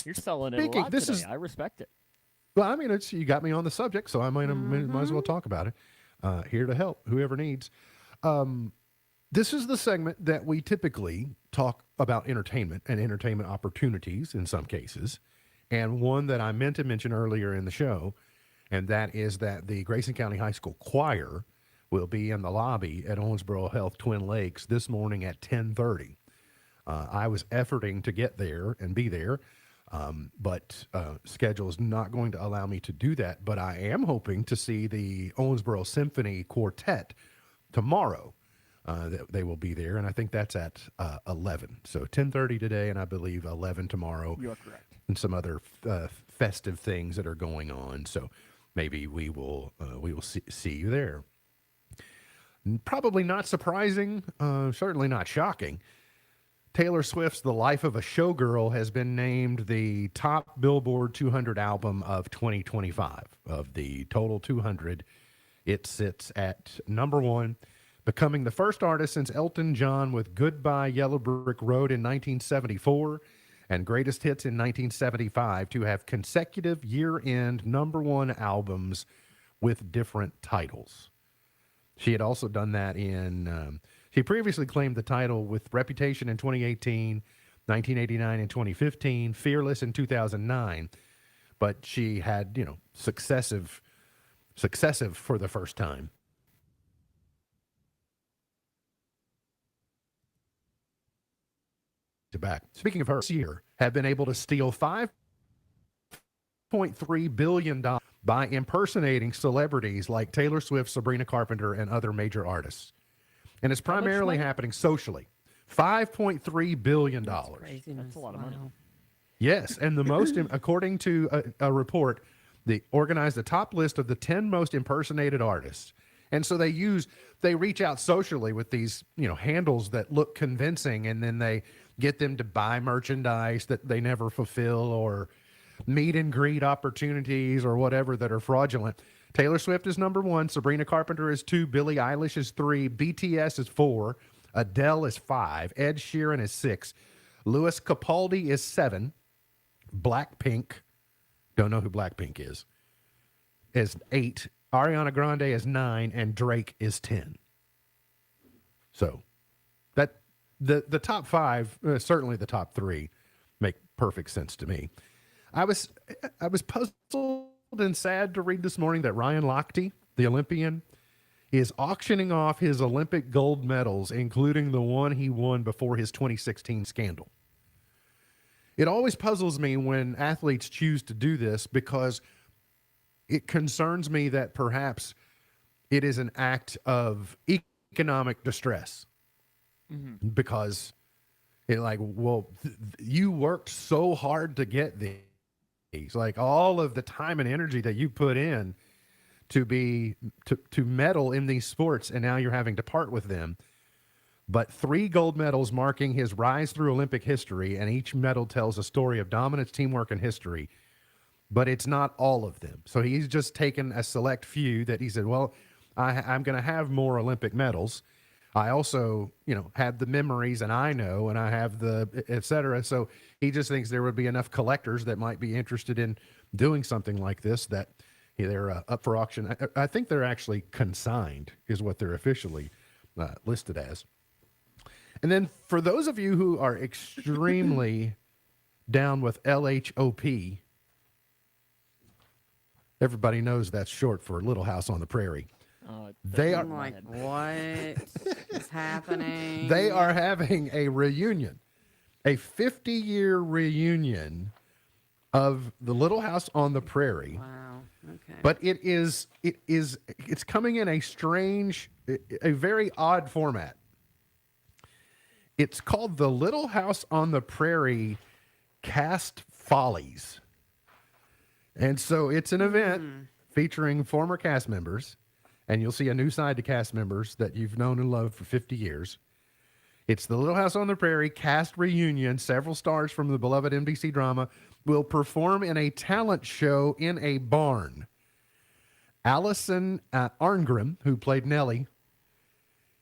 You're selling it a speaking- lot this today. is- I respect it. well, I mean, you got me on the subject, so I might as well talk about it. Here to help whoever needs. This is the segment that we typically talk about entertainment and entertainment opportunities in some cases. And one that I meant to mention earlier in the show, and that is that the Grayson County High School Choir will be in the lobby at Owensboro Health Twin Lakes this morning at 10:30. I was efforting to get there and be there, but schedule is not going to allow me to do that. But I am hoping to see the Owensboro Symphony Quartet tomorrow. They will be there, and I think that's at 11. So 10:30 today, and I believe 11 tomorrow. You are correct. And some other festive things that are going on. So maybe we will see you there. Probably not surprising, certainly not shocking. Taylor Swift's The Life of a Showgirl has been named the top Billboard 200 album of 2025. Of the total 200, it sits at number 1, becoming the first artist since Elton John with Goodbye Yellow Brick Road in 1974 and Greatest Hits in 1975 to have consecutive year-end number 1 albums with different titles. She had also done that she previously claimed the title with Reputation in 2018, 1989 and 2015, Fearless in 2009, but she had, successive for the first time. Back. Speaking of her, this year have been able to steal $5.3 billion by impersonating celebrities like Taylor Swift, Sabrina Carpenter, and other major artists. And it's primarily happening socially. $5.3 billion. That's a lot of money. Yes, and the most, according to a report, they organized the top list of the 10 most impersonated artists. And so they reach out socially with these, handles that look convincing, and then they get them to buy merchandise that they never fulfill, or meet and greet opportunities or whatever that are fraudulent. Taylor Swift is number 1, Sabrina Carpenter is 2, Billie Eilish is 3, BTS is 4, Adele is 5, Ed Sheeran is 6, Louis Capaldi is 7, Blackpink, don't know who Blackpink is 8, Ariana Grande is 9, and Drake is 10. So that the top 5, certainly the top 3, make perfect sense to me. I was puzzled and sad to read this morning that Ryan Lochte, the Olympian, is auctioning off his Olympic gold medals, including the one he won before his 2016 scandal. It always puzzles me when athletes choose to do this, because it concerns me that perhaps it is an act of economic distress. Mm-hmm. Because you worked so hard to get these. Like, all of the time and energy that you put in to medal in these sports, and now you're having to part with them. But 3 gold medals marking his rise through Olympic history, and each medal tells a story of dominance, teamwork, and history. But it's not all of them. So he's just taken a select few that he said, well, I'm going to have more Olympic medals. I also, have the memories, and I know, and I have the et cetera. So he just thinks there would be enough collectors that might be interested in doing something like this, that they're up for auction. I think they're actually consigned is what they're officially listed as. And then for those of you who are extremely down with LHOP, everybody knows that's short for Little House on the Prairie. They are I'm like, what is happening? They are having a reunion, a 50-year reunion of the Little House on the Prairie. Wow. Okay. But it's coming in a strange, a very odd format. It's called the Little House on the Prairie Cast Follies. And so it's an event featuring former cast members, and you'll see a new side to cast members that you've known and loved for 50 years. It's the Little House on the Prairie cast reunion. Several stars from the beloved NBC drama will perform in a talent show in a barn. Allison Arngrim, who played Nellie,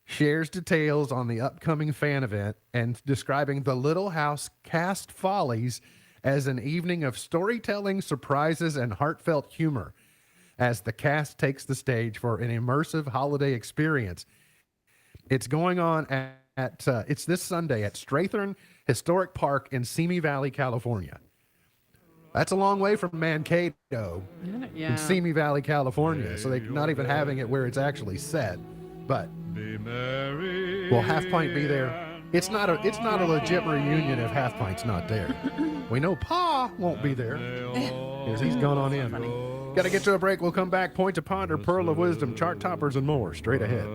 shares details on the upcoming fan event and describing the Little House Cast Follies as an evening of storytelling, surprises, and heartfelt humor as the cast takes the stage for an immersive holiday experience. It's going on it's this Sunday at Strathern Historic Park in Simi Valley, California. That's a long way from Mankato in Simi Valley, California. So they're not even having it where it's actually set. But will Half Pint be there? It's not a legit reunion if Half Pint's not there. We know Pa won't be there because he's gone on in. Got to get to a break. We'll come back. Point to Ponder, Pearl of Wisdom, Chart Toppers, and more straight ahead.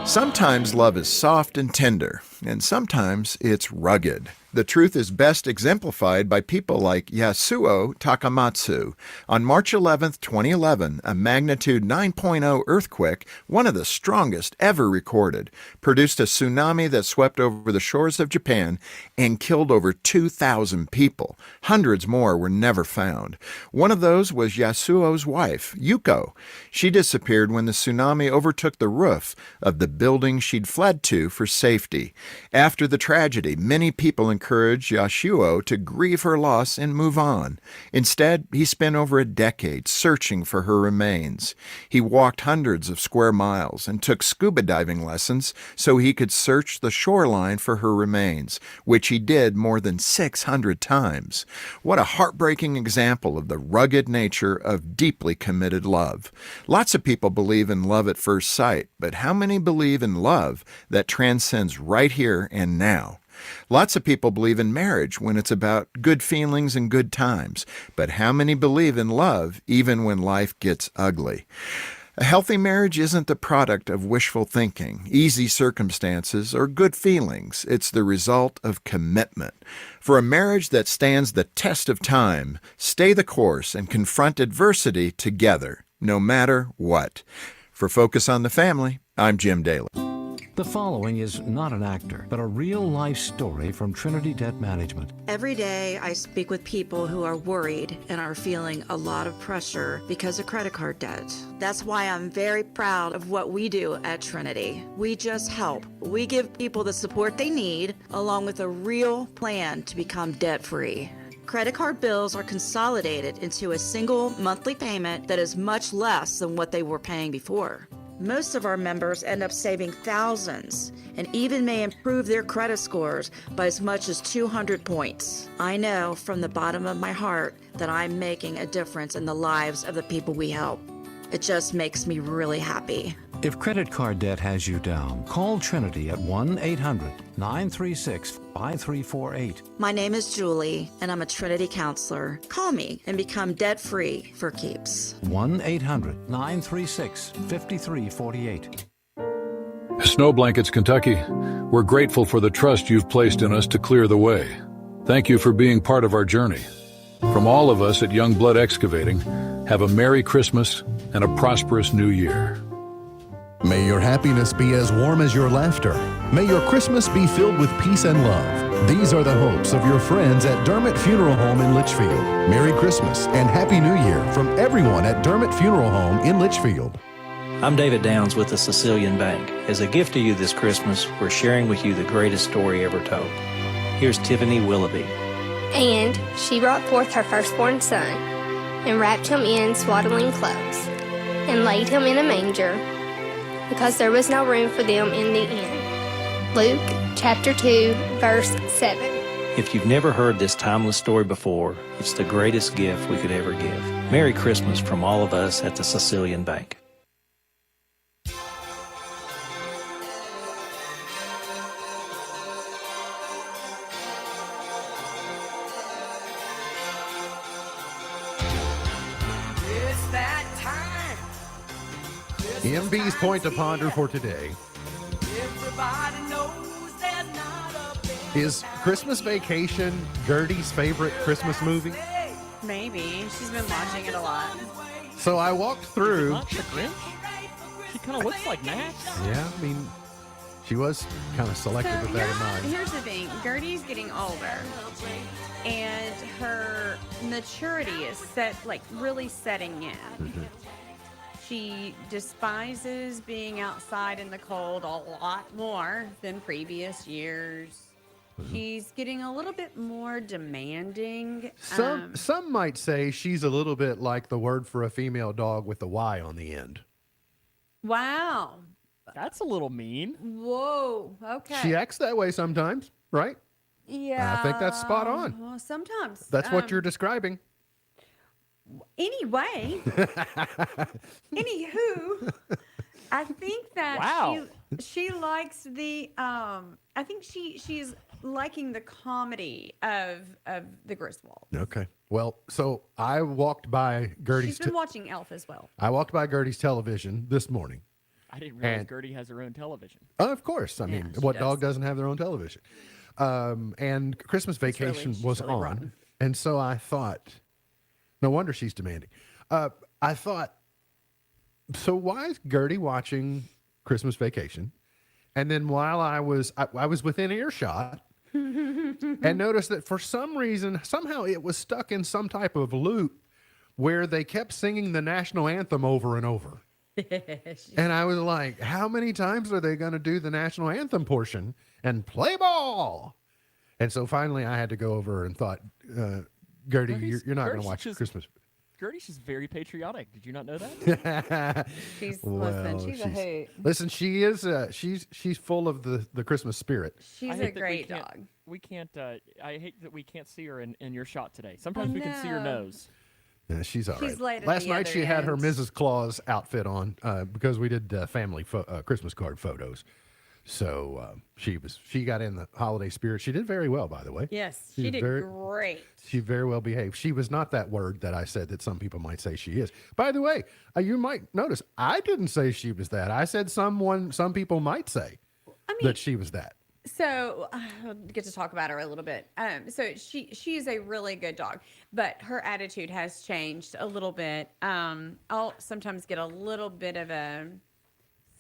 Sometimes love is soft and tender, and sometimes it's rugged. The truth is best exemplified by people like Yasuo Takamatsu. On March 11, 2011, a magnitude 9.0 earthquake, one of the strongest ever recorded, produced a tsunami that swept over the shores of Japan and killed over 2,000 people. Hundreds more were never found. One of those was Yasuo's wife, Yuko. She disappeared when the tsunami overtook the roof of the building she'd fled to for safety. After the tragedy, many people encouraged Yasuo to grieve her loss and move on. Instead, he spent over a decade searching for her remains. He walked hundreds of square miles and took scuba diving lessons so he could search the shoreline for her remains, which he did more than 600 times. What a heartbreaking example of the rugged nature of deeply committed love. Lots of people believe in love at first sight, but how many believe in love that transcends right here and now? Lots of people believe in marriage when it's about good feelings and good times, but how many believe in love even when life gets ugly? A healthy marriage isn't the product of wishful thinking, easy circumstances, or good feelings. It's the result of commitment. For a marriage that stands the test of time, stay the course and confront adversity together, no matter what. For Focus on the Family, I'm Jim Daly. The following is not an actor, but a real-life story from Trinity Debt Management. Every day I speak with people who are worried and are feeling a lot of pressure because of credit card debt. That's why I'm very proud of what we do at Trinity. We just help. We give people the support they need, along with a real plan to become debt-free. Credit card bills are consolidated into a single monthly payment that is much less than what they were paying before. Most of our members end up saving thousands and even may improve their credit scores by as much as 200 points. I know from the bottom of my heart that I'm making a difference in the lives of the people we help. It just makes me really happy. If credit card debt has you down, call Trinity at 1-800-936-5348. My name is Julie, and I'm a Trinity counselor. Call me and become debt-free for keeps. 1-800-936-5348. Snow Blankets Kentucky, we're grateful for the trust you've placed in us to clear the way. Thank you for being part of our journey. From all of us at Youngblood Excavating, have a Merry Christmas and a prosperous New Year. May your happiness be as warm as your laughter. May your Christmas be filled with peace and love. These are the hopes of your friends at Dermott Funeral Home in Litchfield. Merry Christmas and Happy New Year from everyone at Dermott Funeral Home in Litchfield. I'm David Downs with the Sicilian Bank. As a gift to you this Christmas, we're sharing with you the greatest story ever told. Here's Tiffany Willoughby. And she brought forth her firstborn son, and wrapped him in swaddling clothes, and laid him in a manger, because there was no room for them in the inn. Luke chapter 2, verse 7. If you've never heard this timeless story before, it's the greatest gift we could ever give. Merry Christmas from all of us at the Sicilian Bank. It's that time. MB's point to ponder for today Everybody knows there's not a better is Christmas Vacation Gertie's favorite Christmas movie? Maybe. She's been watching it a lot. So I walked through. Not the Grinch? She kind of looks like Max. Yeah, I mean, she was kind of selective with that in mind. Here's the thing. Gertie's getting older, and her maturity is really setting in. Mm-hmm. She despises being outside in the cold a lot more than previous years. Mm-hmm. She's getting a little bit more demanding. Some might say she's a little bit like the word for a female dog with the Y on the end. Wow. That's a little mean. Whoa. Okay. She acts that way sometimes, right? Yeah. I think that's spot on. Well, sometimes. That's what you're describing. Anyway, anywho, I think that Wow. she likes the I think she's liking the comedy of the Griswold. Okay. Well, so I walked by Gertie's. She's been watching Elf as well. I walked by Gertie's television this morning. I didn't realize And- Gertie has her own television. Of course. I mean, she what does. dog doesn't have their own television? And Christmas Vacation was really on. rotten. And so I thought, no wonder she's demanding. I thought, so why is Gertie watching Christmas Vacation? And then while I was within earshot and noticed that for some reason, somehow it was stuck in some type of loop where they kept singing the national anthem over and over. And I was like, how many times are they going to do the national anthem portion and play ball? And so finally I had to go over and thought, Gertie, you're not going to watch Christmas. Gertie's just very patriotic. Did you not know that? She's Well, she's a hoot. Listen, she is. She's full of the Christmas spirit. She's I a hate that we great can't- dog. We can't. I hate that we can't see her in your shot today. Sometimes we can see her know. nose. Yeah, she's all right. She's laid at Last the night other she had her end. Mrs. Claus outfit on because we did family Christmas card photos. So she got in the holiday spirit. She did very well, by the way. Yes, She she did very- great. She very well behaved. She was not that word that I said that some people might say she is. By the way, you might notice I didn't say she was that. I said some people might say that she was that. So I'll get to talk about her a little bit. So she is a really good dog, but her attitude has changed a little bit. I'll sometimes get a little bit of a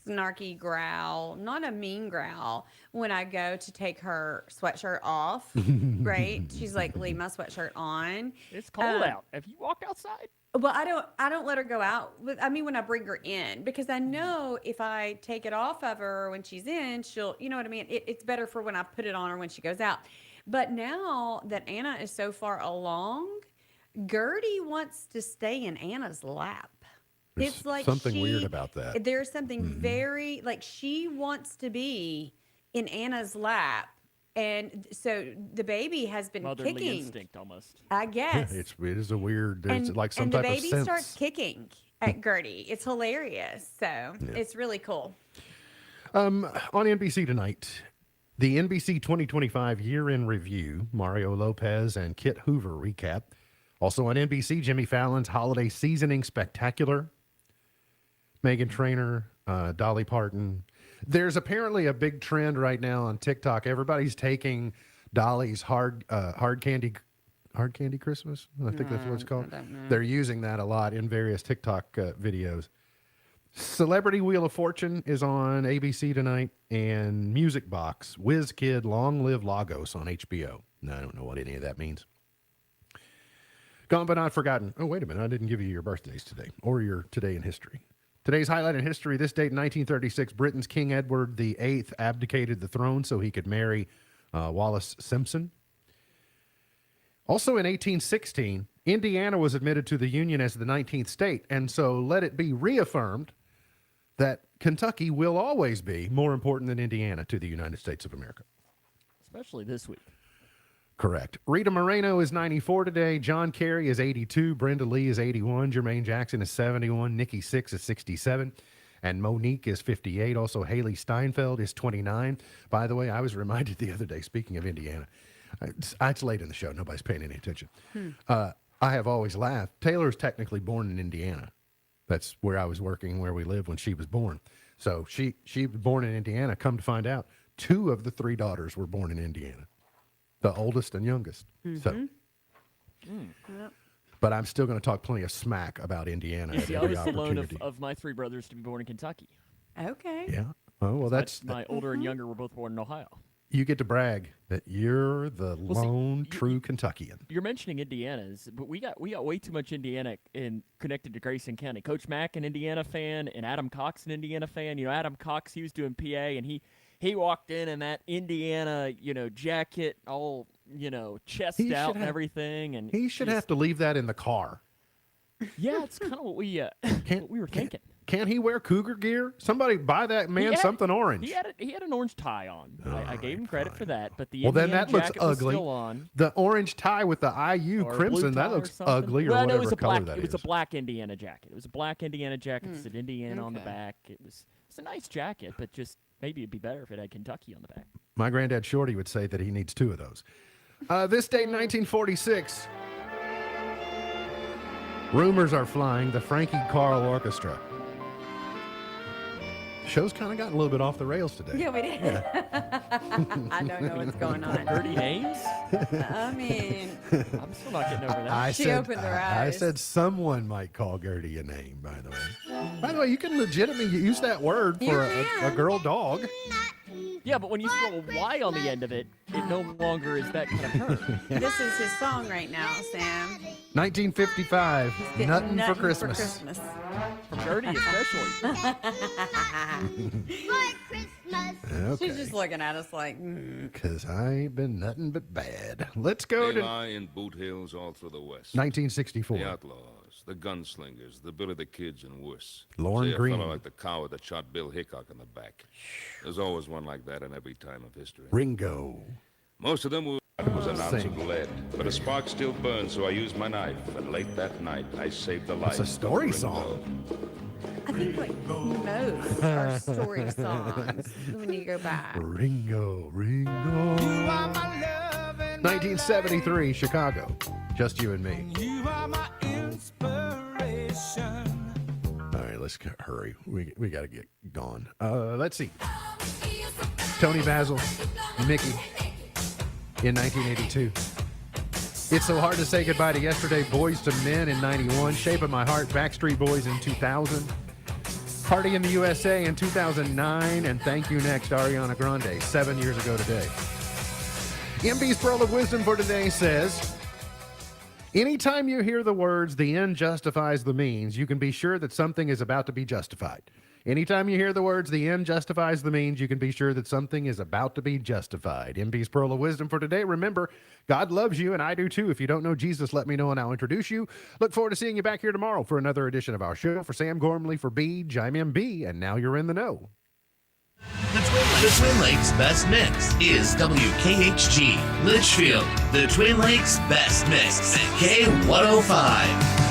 snarky growl, not a mean growl, when I go to take her sweatshirt off. Right? She's like, leave my sweatshirt on. It's cold out. Have you walked outside? Well, I don't let her go out. I mean, when I bring her in, because I know if I take it off of her when she's in, she'll, you know what I mean? It's better for when I put it on her when she goes out. But now that Anna is so far along, Gertie wants to stay in Anna's lap. It's like something weird about that. There's something very, like, she wants to be in Anna's lap. And so the baby has been Motherly kicking. instinct almost. I guess. It is a weird. It's like some and type the of baby sense. starts kicking at Gertie. It's hilarious. So it's really cool. On NBC tonight, the NBC 2025 year-end review, Mario Lopez and Kit Hoover recap. Also on NBC, Jimmy Fallon's Holiday Seasoning Spectacular. Meghan Trainor, Dolly Parton. There's apparently a big trend right now on TikTok. Everybody's taking Dolly's hard candy Christmas. I think that's what it's called. They're using that a lot in various TikTok videos. Celebrity Wheel of Fortune is on ABC tonight, and Music Box, WizKid, Long Live Lagos on HBO. No, I don't know what any of that means. Gone but not forgotten. Oh, wait a minute. I didn't give you your birthdays today or your today in history. Today's highlight in history, this date in 1936, Britain's King Edward VIII abdicated the throne so he could marry Wallis Simpson. Also in 1816, Indiana was admitted to the Union as the 19th state, and so let it be reaffirmed that Kentucky will always be more important than Indiana to the United States of America. Especially this week. Correct. Rita Moreno is 94 today. John Kerry is 82. Brenda Lee is 81. Jermaine Jackson is 71. Nikki Sixx is 67. And Monique is 58. Also, Haley Steinfeld is 29. By the way, I was reminded the other day, speaking of Indiana, it's late in the show. Nobody's paying any attention. I have always laughed. Taylor's technically born in Indiana. That's where I was working, where we lived when she was born. So she was born in Indiana. Come to find out, 2 of the 3 daughters were born in Indiana, the oldest and youngest. So, but I'm still going to talk plenty of smack about Indiana at I every was the lone opportunity. of my 3 brothers to be born in Kentucky. Okay. Yeah. Oh, well, that's my older and younger were both born in Ohio. You get to brag that you're the lone true Kentuckian. You're mentioning Indiana's, but we got way too much Indiana connected to Grayson County. Coach Mack, an Indiana fan, and Adam Cox, an Indiana fan. You know, Adam Cox, he was doing PA, and he walked in that Indiana, jacket, all, chest out and everything. And He should have to leave that in the car. Yeah, it's kind of what we were thinking. Can't he wear Cougar gear? Somebody buy that man something orange. He had an orange tie on. I gave him credit for that, but the Well, then Indiana that looks jacket was ugly. still on. The orange tie with the IU Or a crimson, blue that tie looks or something. ugly, or Well, no, whatever it was a color black. that It was is. a black Indiana jacket. It was a black Indiana jacket that said Indiana on the back. It's a nice jacket, but just maybe it'd be better if it had Kentucky on the back. My granddad Shorty would say that he needs 2 of those. This date, 1946. Rumors are flying. The Frankie Carl Orchestra. Show's kind of gotten a little bit off the rails today. Yeah, we did. I don't know what's going on. Dirty names? I mean, I'm still not getting over that. She opened her I eyes. said someone might call Gertie a name, by the way. By the way, you can legitimately use that word for a girl dog. Yeah, but when you throw a Y on the end of it, it no longer is that kind of term. This is his song right now, Sam. 1955, Getting Nuttin' for Christmas. From Gertie, especially. Okay. She's just looking at us like, Because I ain't been nothing but bad. Let's go They to lie in boot hills all through the West. 1964. The outlaws, the gunslingers, the Billy the Kids, and worse. Lorne Say Greene. A fellow like the coward that shot Bill Hickok in the back. There's always one like that in every time of history. Ringo. Most of them was an ounce Sing. of lead, but a spark still burned, so I used my knife. And late that night, I saved the life. It's a story of Ringo. song. I think like most are story songs when you go back. Ringo. 1973, Chicago. Just you and me. You are my inspiration. All right, let's hurry. We got to get gone. Let's see. Tony Basil, Mickey, in 1982. It's So Hard to Say Goodbye to Yesterday, Boys to Men in 91, Shape of My Heart, Backstreet Boys in 2000, Party in the USA in 2009, and Thank You Next, Ariana Grande, 7 years ago today. MB's Pearl of Wisdom for today says, anytime you hear the words, the end justifies the means, you can be sure that something is about to be justified. Anytime you hear the words, the end justifies the means, you can be sure that something is about to be justified. MB's Pearl of Wisdom for today. Remember, God loves you, and I do too. If you don't know Jesus, let me know, and I'll introduce you. Look forward to seeing you back here tomorrow for another edition of our show. For Sam Gormley, for Beej, I'm MB, and now you're in the know. The Twin Lakes Best Mix is WKHG Litchfield. The Twin Lakes Best Mix, K105.